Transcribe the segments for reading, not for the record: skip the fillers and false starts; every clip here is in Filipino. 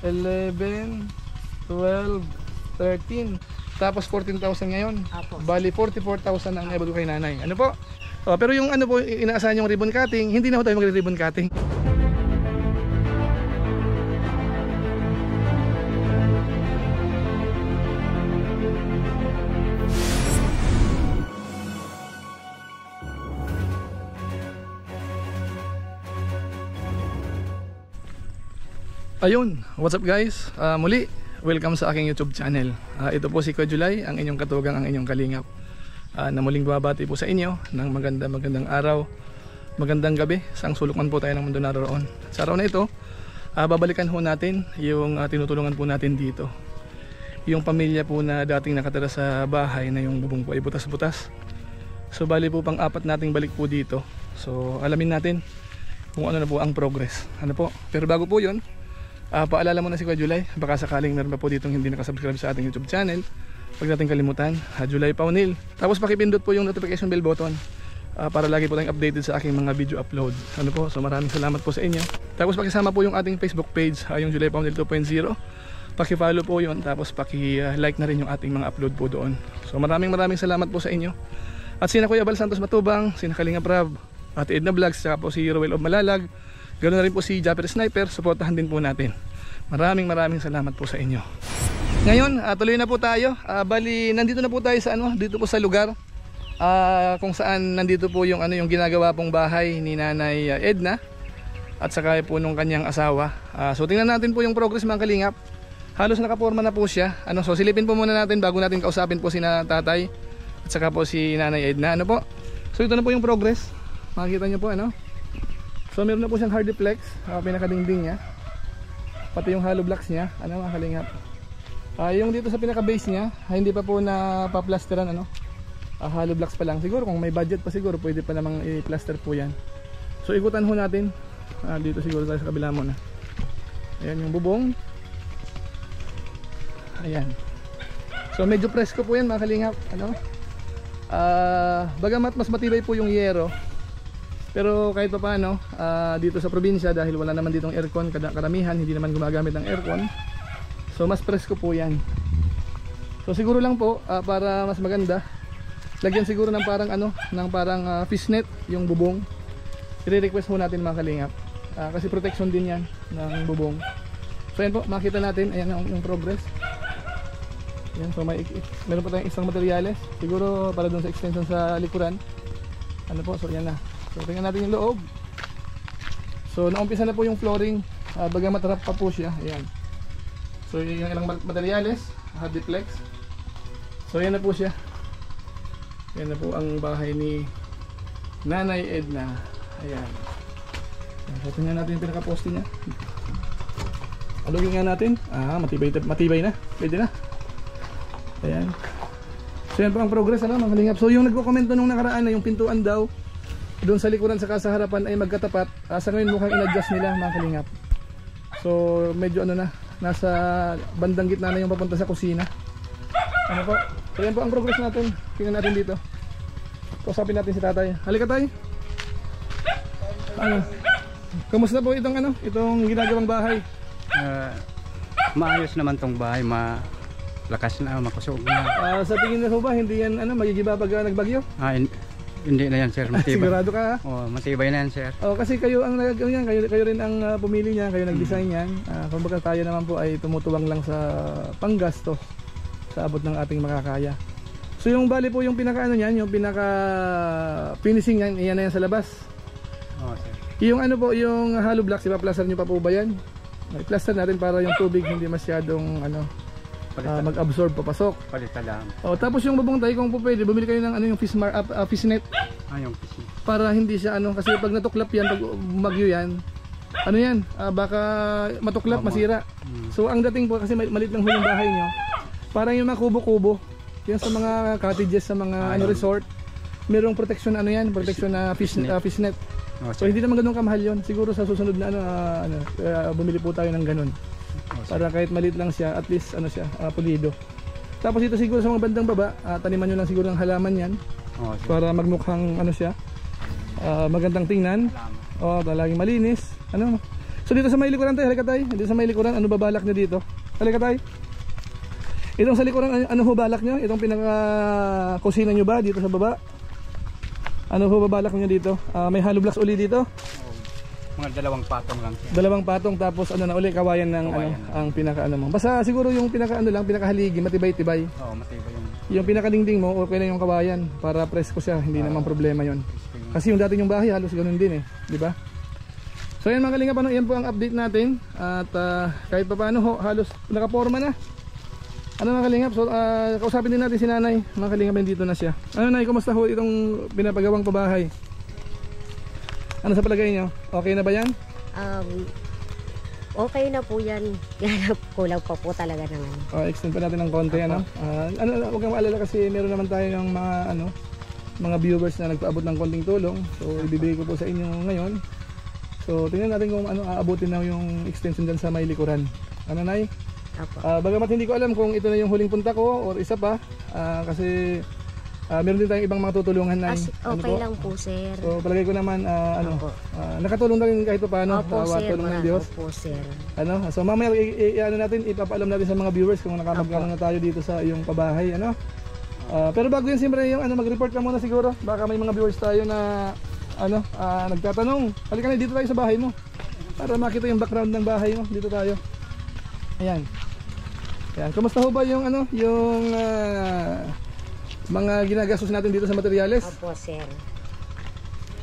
11, 12, 13. Tapos 14,000 ngayon. Apo. Bali 44,000 ang naibot ko kay nanay. Ano po? Pero yung ano po, inaasahan yung ribbon cutting, hindi na ho tayo magre-ribbon cutting. Ayun, what's up guys? Muli, welcome sa aking YouTube channel. Ito po si Kuya July, ang inyong katugang, ang inyong kalingap. Na muling babati po sa inyo ng magandang araw, magandang gabi, sa ang sulok man po tayo ng mundo naroon. Sa araw na ito, babalikan ho natin yung tinutulungan po natin dito. Yung pamilya po na dating nakatira sa bahay na yung bubong po ay butas-butas. So bali po pang apat nating balik po dito. So alamin natin kung ano na po ang progress. Ano po? Pero bago po yun, paalala mo na si Kuya July, baka sakaling meron pa po ditong hindi nakasubscribe sa ating YouTube channel. Huwag natin kalimutan, July Paunil. Tapos pakipindot po yung notification bell button para lagi po tayong updated sa aking mga video upload. Ano po? So maraming salamat po sa inyo. Tapos pakisama po yung ating Facebook page, yung July Paunil 2.0. Paki-follow po yun, tapos paki-like na rin yung ating mga upload po doon. So maraming salamat po sa inyo. At sina Kuya Bal Santos Matubang, sina Kalinga Prab, Ate Edna Vlogs, saka po si Roel of Malalag. Ganoon na rin po si Japper Sniper, suportahan din po natin. Maraming salamat po sa inyo. Ngayon, tuloy na po tayo. Bali, nandito na po tayo sa dito po sa lugar kung saan nandito po yung yung ginagawa pong bahay ni Nanay Edna at saka po nung kanyang asawa. So tingnan natin po yung progress mga kalingap. Halos nakaporma na po siya. So silipin po muna natin bago natin kausapin po si tatay at saka po si Nanay Edna. Ano po? So ito na po yung progress. Makikita niyo po So meron na po siyang hard flex, pinakadingding niya. Pati yung hollow blocks niya, mga kalingap. Yung dito sa pinaka base niya, hindi pa po na pa-plasteran hollow blocks pa lang. Siguro kung may budget pa siguro pwede pa namang i-plaster po 'yan. So ikutan ho natin. Dito siguro tayo sa kabila muna. Ayan yung bubong. Ayan. So medyo presko po 'yan mga kalingap, bagamat mas matibay po yung yero. Pero kahit pa paano, dito sa probinsya dahil wala naman ditong aircon, karamihan hindi naman gumagamit ng aircon. So mas presko po 'yan. So siguro lang po para mas maganda, lagyan siguro ng parang ng fishnet yung bubong. I-request mo natin mga kalingap. Kasi protection din 'yan ng bubong. So ayan po, makita natin ayan yung progress. Ayan, so meron pa tayong isang materyales, siguro para doon sa extension sa likuran. So ayan na. So tingnan natin yung loob. So naumpisa na po yung flooring, bagamat harap pa po siya. Ayan. So yung ilang materyales, hard flex. So ayan na po siya. Ayan na po ang bahay ni Nanay Edna. Ayan. So tingnan natin yung pinaka-poste niya. Alugin nga natin. Matibay na. Pwede na. Ayan. So yan po ang progress mga kalingap. So yung nagko-comment nung nakaraan na yung pintuan daw doon sa likuran sa harapan ay magkatapat, sa ngayon mukhang in-adjust nila mga kalingap. So medyo nasa bandang gitna na yung papunta sa kusina. Po? So yan po ang progress natin. Tingnan natin dito. Kausapin natin si tatay. Halika tay. Kamusta po itong ginagawang bahay? Maayos naman tong bahay, malakas na, makusog na. Sa tingin mo ba hindi yan magigiba pag nagbagyo? Hindi na yan sir, matibay. Sigurado ka? Matibay na yan sir. Kasi kayo ang nagagawin yan, kayo rin ang pumili niya, kayo nag-design yan. Kumbaga tayo naman po ay tumutuwang lang sa panggastos sa abot ng ating makakaya. So yung bali po yung pinaka yung pinaka finishing yan na yan sa labas. Sir. Yung yung hollow blocks, ipa-plaster niyo pa po ba yan? I-plaster natin para yung tubig hindi masyadong mag-absorb papasok. Palitan lang. Tapos yung bubong tayo, kung po pwede, bumili kayo ng yung fishnet. Yung fishnet. Para hindi siya kasi pag natuklap yan, pag bagyo yan, baka matuklap, masira. So ang dating po, kasi maliit lang yung bahay nyo, parang yung mga kubo-kubo, yung sa mga cottages, sa mga resort, merong protection protection na fishnet. So hindi naman ganun kamahal yun. Siguro sa susunod na bumili po tayo ng ganun. Para kahit maliit lang siya, at least pulido. Tapos dito siguro sa mga bandang baba, taniman nyo lang siguro ng halaman yan. Para magmukhang siya, magandang tingnan. Talagang malinis. So dito sa may likuran tayo, halika tayo. Dito sa may likuran, ano ba balak nyo dito? Halika tayo. Itong sa likuran, ano ho balak nyo? Itong pinaka kusina nyo ba dito sa baba? Ano ho ba balak nyo dito? May hollow blocks uli dito? Mga dalawang patong lang. Dalawang patong tapos ano na uli, kawayan ng Kawayan ano, ang pinaka ano mo. Basta siguro yung pinaka ano lang, pinaka haligi, matibay-tibay. Oo, matibay yung Yung pinaka dingding mo, okay na yung kawayan para presko siya, hindi naman problema yon. Kasi yung dati yung bahay halos ganoon din eh, di ba? So yan mga kalingap, ano, yan po ang update natin at kahit pa paano ho, halos nakaporma na. Ano mga kalingap, so kausapin din natin si nanay, mga kalingap, dito na siya. Ano nay, kumusta ho itong pinapagawang pabahay? Ano sa palagay nyo? Okay na ba yan? Okay na po yan. Kulang pa po talaga naman. Extend pa natin ng konti, ano? Huwag kang maalala kasi meron naman tayo ng mga ano, mga viewers na nagpaabot ng konting tulong. So ibibigay ko po sa inyo ngayon. So tingnan natin kung ano aabutin na yung extension dyan sa may likuran. Ano nay? Bagamat hindi ko alam kung ito na yung huling punta ko or isa pa, kasi meron din tayong ibang mga tutulungan na okay lang po, sir. So palagay ko naman nakatulong na rin kahit pa paano sa tulong ng Diyos. Opo, sir. Ano? So mamaya ano natin, ipapaalam natin sa mga viewers kung nakamagkano na tayo dito sa iyong pabahay, ano? Pero bago yun, siyempre yung mag-report ka muna siguro. Baka may mga viewers tayo na nagtatanong. Halika na dito tayo sa bahay mo para makita yung background ng bahay mo. Dito tayo. Ayan. Ayan. Kumusta ho ba yung yung mga ginagastos natin dito sa materyales? Opo, sir.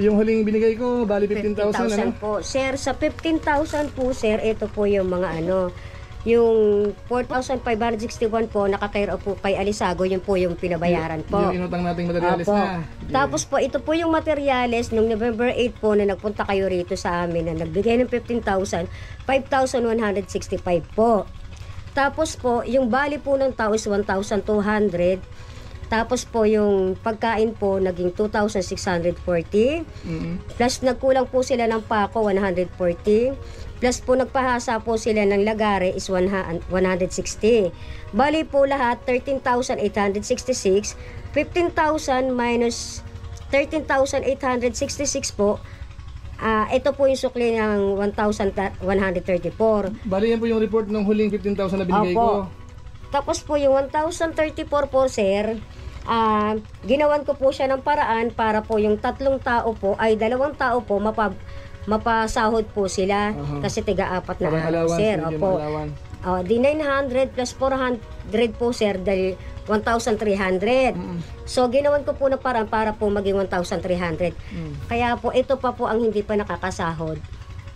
Yung huling binigay ko, bali 15,000 ano? po. Sir, sa 15,000 po, sir, ito po yung mga yung 4,561 po, nakakairo po kay Alisago, yun po yung pinabayaran po. Yung inutang nating materyales Opo. na. Tapos po, ito po yung materyales nung November 8 po na nagpunta kayo rito sa amin na nagbigay ng 15,000, 5,165 po. Tapos po, yung bali po ng tao is 1,200. Tapos po yung pagkain po naging 2,640. Plus nagkulang po sila ng pako 140. Plus po nagpahasa po sila ng lagare is 160. Bali po lahat 13,866. 15,000 minus 13,866 po. Ito po yung sukli ng 1,134. Bali yan po yung report ng huling 15,000 na binigay ko. Tapos po yung 1,034 po, sir, ginawan ko po siya ng paraan para po yung 2 tao po ay 2 tao po mapasahod po sila kasi tiga-4 na araw, sir. Opo. Di 900 plus 400 po, sir, dahil 1,300. So ginawan ko po ng paraan para po maging 1,300. Kaya po ito pa po ang hindi pa nakakasahod.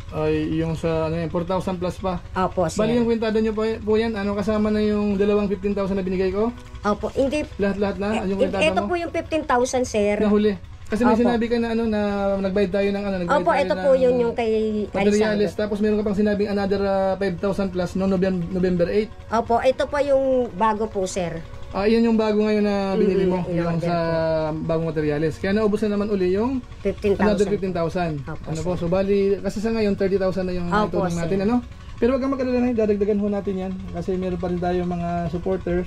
Ay, yung sa 4,000 plus pa. Opo, sir. Bali yung kwentado nyo po yan, kasama na yung dalawang 15,000 na binigay ko? Opo, hindi. Lahat na? Yung kwentado Ito mo? po yung 15,000, sir. Nahuli. Kasi may Opo. sinabi ka na na nagbayad tayo ng nagbayad Opo, tayo ito ng po yung kay materials. Alisago. Tapos meron ka pang sinabing another 5,000 plus no November 8. Opo, ito po yung bago po, sir. Iyan yung bago ngayon na binili mo, yung in-order sa bagong materials. Kaya naubos na naman uli yung 15,000. another 15,000. Opo, Ano po? So bali, kasi sa ngayon 30,000 na yung Opo, tulong natin, sir. Pero wag kang mag-alala na, dadagdagan ho natin yan. Kasi meron pa rin tayo mga supporters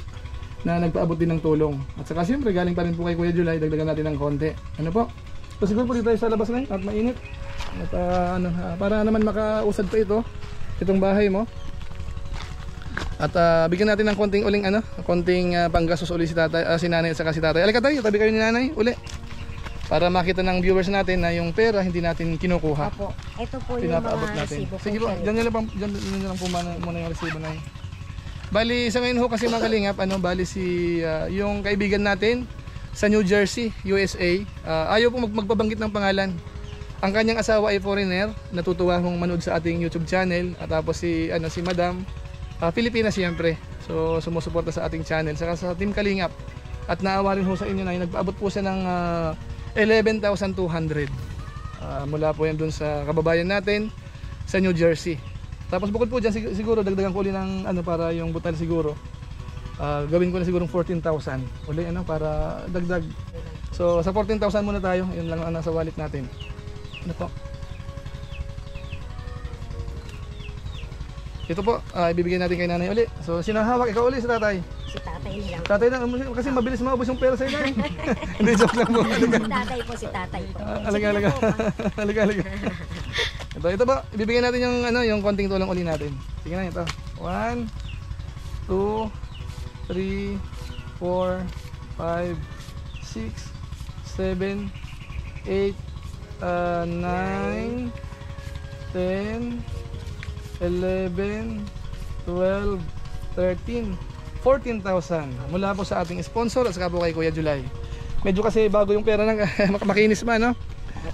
na nagpaabot din ng tulong. At saka siyempre, galing pa rin po kay Kuya July, dagdagan natin ng konti. Ano po? So siguro po dito tayo sa labas na at mainit. At para naman makausad pa itong bahay mo. At bigyan natin ng konting uling konting panggastos uli si nanay at saka si tatay. Alika tayo, tabi kayo ni nanay uli. Para makita ng viewers natin na yung pera hindi natin kinukuha. Opo, ito po yung Pinapaabot mga natin. resibo po, Sige po, sir. dyan nyo lang po muna yung resibo na yun. Bali sa ngayon ho kasi mga kalingap, bali yung kaibigan natin sa New Jersey, USA, ayaw po magpabanggit ng pangalan. Ang kanyang asawa ay foreigner, natutuwa hong manood sa ating YouTube channel. At tapos si Madam, Pilipinas siyempre. So sumusuporta sa ating channel, saka sa Team Kalingap. At naawa rin ho sa inyo na nagpaabot po siya ng 11,200. Mula po yan dun sa kababayan natin sa New Jersey. Tapos bukod po dyan, siguro dagdagan ko ulit ng para yung butal siguro. Gawin ko na siguro 14,000 uli para dagdag. So sa 14,000 muna tayo, yun lang ang nasa wallet natin. Ano po? Ito po, ibibigay natin kay nanay uli. So sinahawak, ikaw uli si tatay. Si tatay lang. Tatay na, kasi mabilis maubos yung pera sa inyo. Hindi, joke lang po. Si tatay po, si tatay po. Alaga. Ito ba, ibibigay natin yung ano, yung konting tulong uli natin. Sige na ito. 1 2 3 4 5 6 7 8 9 10 11 12 13 14,000 mula po sa ating sponsor at saka po kay Kuya July. Medyo kasi bago yung pera ng makinis man, no?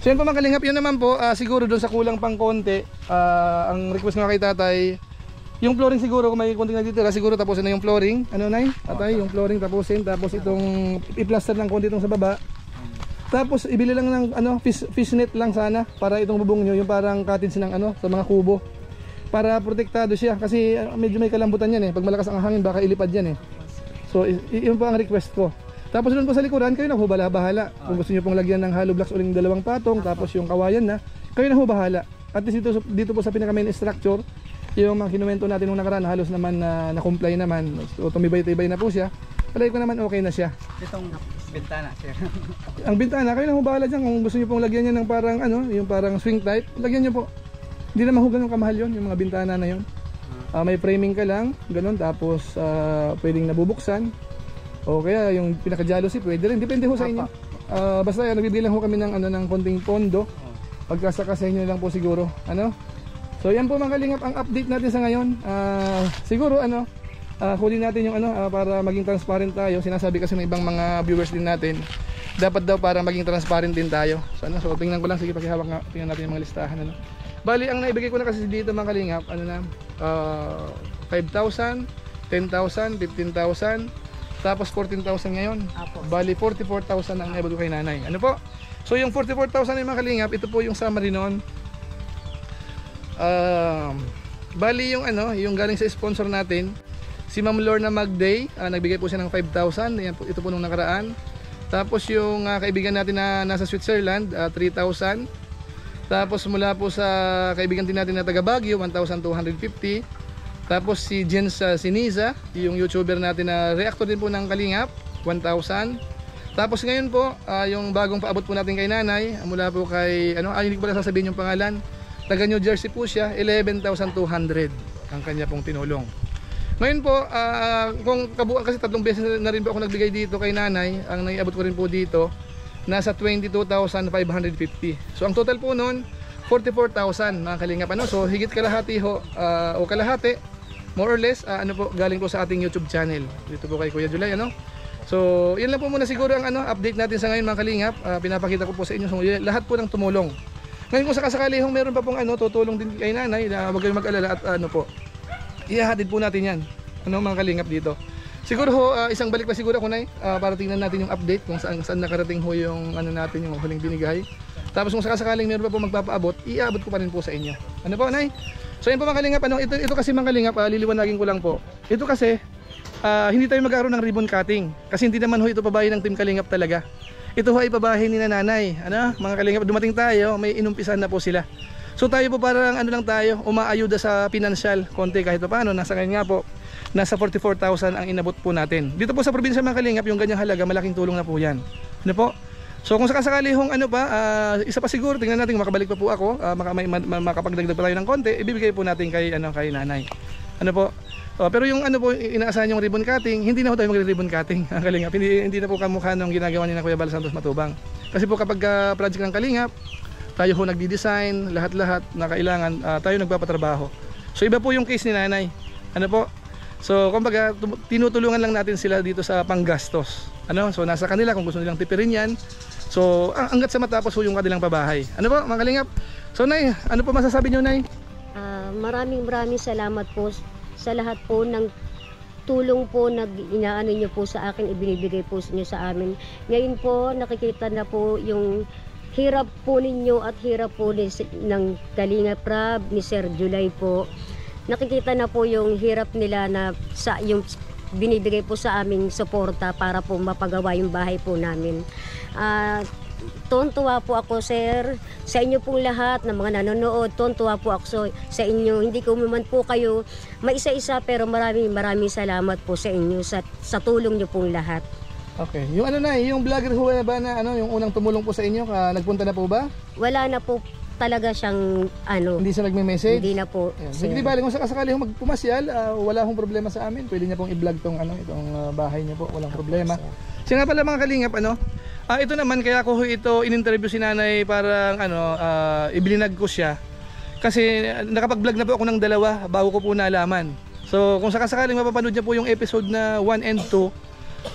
So yun po mga kalingap, yun naman po, siguro doon sa kulang pang konti, ang request nga kay tatay, yung flooring siguro kung may konting nagtitira, siguro tapusin na yung flooring. Ano na tatay, yung flooring tapusin, tapos itong i-plaster ng konti itong sa baba. Tapos ibili lang ng ano, fish net lang sana para itong bubong nyo, yung parang cottage ng ano, sa mga kubo. Para protektado siya kasi medyo may kalambutan yan eh. Pag malakas ang hangin baka ilipad yan eh. So yun po ang request ko. Tapos doon po sa likuran, kayo na ho bahala. Kung gusto niyo pong lagyan ng hollow blocks uling 2 patong, tapos yung kawayan na, kayo na ho bahala. At least dito po sa pinaka main structure, yung mga kinuwento natin nung nakaraan, halos naman na comply naman. So tumibay-tibay na po siya. Palagi ko naman okay na siya. Itong bintana, sir. Ang bintana, kayo na ho bahala dyan. Kung gusto niyo pong lagyan niya ng parang ano, yung parang swing type, lagyan niyo po. Hindi naman ho ganun kamahal yun, yung mga bintana na yun. May framing ka lang, ganun, tapos pwedeng nabubuksan. O kaya yung pinaka-jealousy, pwede rin. Depende ho sa inyo. Basta nagbibigay lang ho kami ng, ano, ng konting pondo. Pagkasaka sa inyo lang po siguro. Ano? So yan po mga kalingap, ang update natin sa ngayon. Siguro ano, huli natin yung ano, para maging transparent tayo. Sinasabi kasi ng ibang mga viewers din natin, dapat daw para maging transparent din tayo. So, ano, so tingnan ko lang, sige pakihawak nga, tingnan natin yung mga listahan. Ano? Bali, ang naibigay ko na kasi dito mga kalingap, ano na, 5,000, 10,000, 15,000, tapos 14,000 ngayon. Bali, 44,000 ang naibigay ko kay nanay. Ano po? So yung 44,000 yung mga kalingap, ito po yung summary noon. Bali yung ano, yung galing sa sponsor natin, si Ma'am Lorna Magday, nagbigay po siya ng 5,000. Yan po, ito po nung nakaraan. Tapos yung kaibigan natin na nasa Switzerland, 3,000. Tapos mula po sa kaibigan din natin na taga Baguio, 1,250. Tapos si Jens Siniza, yung YouTuber natin na reactor din po ng Kalingap, 1,000. Tapos ngayon po, yung bagong paabot po natin kay nanay, mula po kay, ano, hindi ko pala sasabihin yung pangalan. Taga New Jersey po siya, 11,200 ang kanya pong tinulong. Ngayon po, kung kabuuan kasi 3 beses na rin po ako nagbigay dito kay nanay, ang naiabot ko rin po dito, nasa 22,550. So ang total po noon 44,000 mga kalingap, ano? So higit kalahati ho, o kalahati more or less, ano po, galing po sa ating YouTube channel. Dito po kay Kuya July, ano? So yun lang po muna siguro ang ano, update natin sa ngayon mga kalingap. Pinapakita ko po sa inyo, so, lahat po ng tumulong. Ngayon kung sakasakali hong meron pa pong ano, tutulong din kay nanay, huwag kayong mag-alala at ano po, ihahatid po natin yan, ano mga kalingap dito. Siguro ho, isang balik pa siguro ako na para tingnan natin yung update kung saan nakarating ho yung ano natin, yung huling binigay. Tapos kung sakasakaling meron pa po magpapaabot, iabot ko pa rin po sa inyo. Ano po, Nay? So yun po mga kalingap, ano, ito kasi mga kalingap, liliwanagin ko lang po. Ito kasi, hindi tayo magkaroon ng ribbon cutting. Kasi hindi naman ho ito pabahay ng Team Kalingap talaga. Ito ho ay pabahay ni nanay. Ano, mga kalingap, dumating tayo, may inumpisan na po sila. So tayo po parang ano lang tayo, umaayuda sa financial konti kahit pa paano. Nasa kanya po, nasa 44,000 ang inabot po natin. Dito po sa probinsya mga kalingap, yung ganyang halaga, malaking tulong na po yan. Ano po? So kung sakasakali hong ano pa, isa pa siguro, tingnan natin makabalik pa po ako, makapagdagdag pa tayo ng konti, ibibigay po natin kay, ano, kay nanay. Ano po? Pero yung ano po, inaasahan yung ribbon cutting, hindi na po tayo magre-ribbon cutting. Ang kalingap, hindi na po kamukha nung ginagawa ni na Kuya Bal Santos Matubang. Kasi po kapag project ng kalingap, tayo ho nagdi-design, lahat-lahat na kailangan, tayo nagpapatrabaho. So iba po yung case ni nanay. Ano po? So kumbaga tinutulungan lang natin sila dito sa panggastos. Ano? So nasa kanila kung gusto nilang tipirin yan. So hangga't sa matapos ho yung kanilang pabahay. Ano po mga kalingap? So Nay, ano po masasabi niyo, Nay? Maraming salamat po sa lahat po ng tulong po na inaano niyo po sa akin, ibinibigay po niyo sa amin. Ngayon po nakikita na po yung hirap po ninyo at hirap po ng Kalingap Rab, ni Sir July po. Nakikita na po yung hirap nila na sa yung binibigay po sa aming suporta para po mapagawa yung bahay po namin. Tuwan-tuwa po ako, sir, sa inyo pong lahat ng mga nanonood. Tuwan-tuwa po ako sa inyo. Hindi ko man po kayo maisa-isa, pero maraming salamat po sa inyo sa tulong niyo pong lahat. Okay. Yung ano na, yung vlogger ho ba na ano, yung unang tumulong po sa inyo, nagpunta na po ba? Wala na po. talaga siyang ano, Hindi siya nagme-message? hindi na po. Yan. sir. Hindi bali, kung sakasakali hong magpumasyal, wala hong problema sa amin. Pwede niya pong i-vlog tong itong bahay niya po, walang problema. Siya nga pala mga kalingap, ito naman kaya ko ito in-interview si nanay, parang ibilinag ko siya. Kasi nakapag-vlog na po ako ng 2 bago ko po nalaman. So kung sakasakaling mapapanood niya po yung episode na 1 and 2,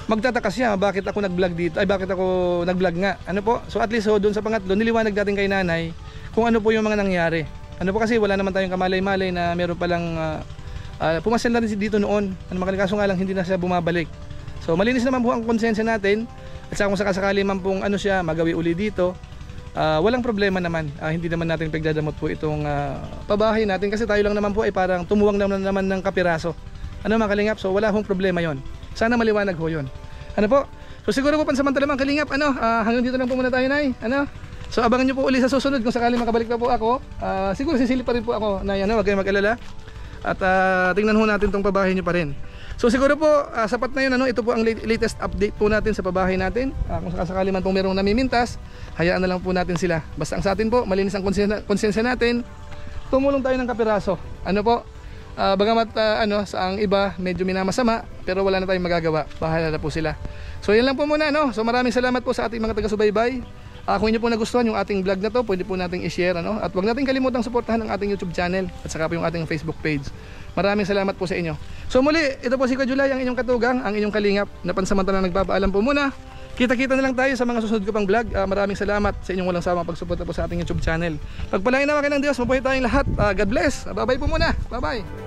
magtataka siya bakit ako nag-vlog dito, bakit ako nag-vlog nga. So at least doon sa pangatlo, niliwanag natin kay nanay kung ano po yung mga nangyari. Kasi wala naman tayong kamalay-malay na meron palang pumasal na rin dito noon. Kaso nga lang hindi na siya bumabalik. So malinis naman po ang konsensya natin. At saka kung sakasakali man pong siya magawi uli dito, walang problema naman. Hindi naman natin pagdadamot po itong pabahay natin, kasi tayo lang naman po ay parang tumuwang naman ng kapiraso. Mga kalingap, so wala hong problema yon. Sana maliwanag ho yun. So siguro po pansamantala mga kalingap, hanggang dito lang po muna tayo, Nay. So abangan nyo po uli sa susunod kung sakali makabalik pa po ako. Siguro sisilip pa rin po ako, Nay, wag kayong mag-alala. At tingnan ho natin tong pabahay nyo pa rin. So siguro po sapat na yun, ito po ang latest update po natin sa pabahay natin. Kung sakasakali man pong merong namimintas, hayaan na lang po natin sila. Basta ang sa atin po, malinis ang konsensya natin, tumulong tayo ng kapiraso. Bagamat sa ang iba medyo minamasama, pero wala na tayong magagawa, bahala na po sila. So yan lang po muna, So maraming salamat po sa ating mga taga-subaybay. Kung inyo po nagustuhan yung ating vlog na to, pwede po nating i-share, At wag natin kalimutang suportahan ang ating YouTube channel at saka po yung ating Facebook page. Maraming salamat po sa inyo. So muli, ito po si Kuya Julay, ang inyong katugang, ang inyong kalingap, na pansamantala nagpapaalam po muna. Kita-kita na lang tayo sa mga susunod ko pang vlog. Maraming salamat sa inyong walang sawang pagsuporta po sa ating YouTube channel. Pagpalain naman kayo ng Diyos, mabuhay tayong lahat. God bless. Bye-bye po muna. Bye-bye.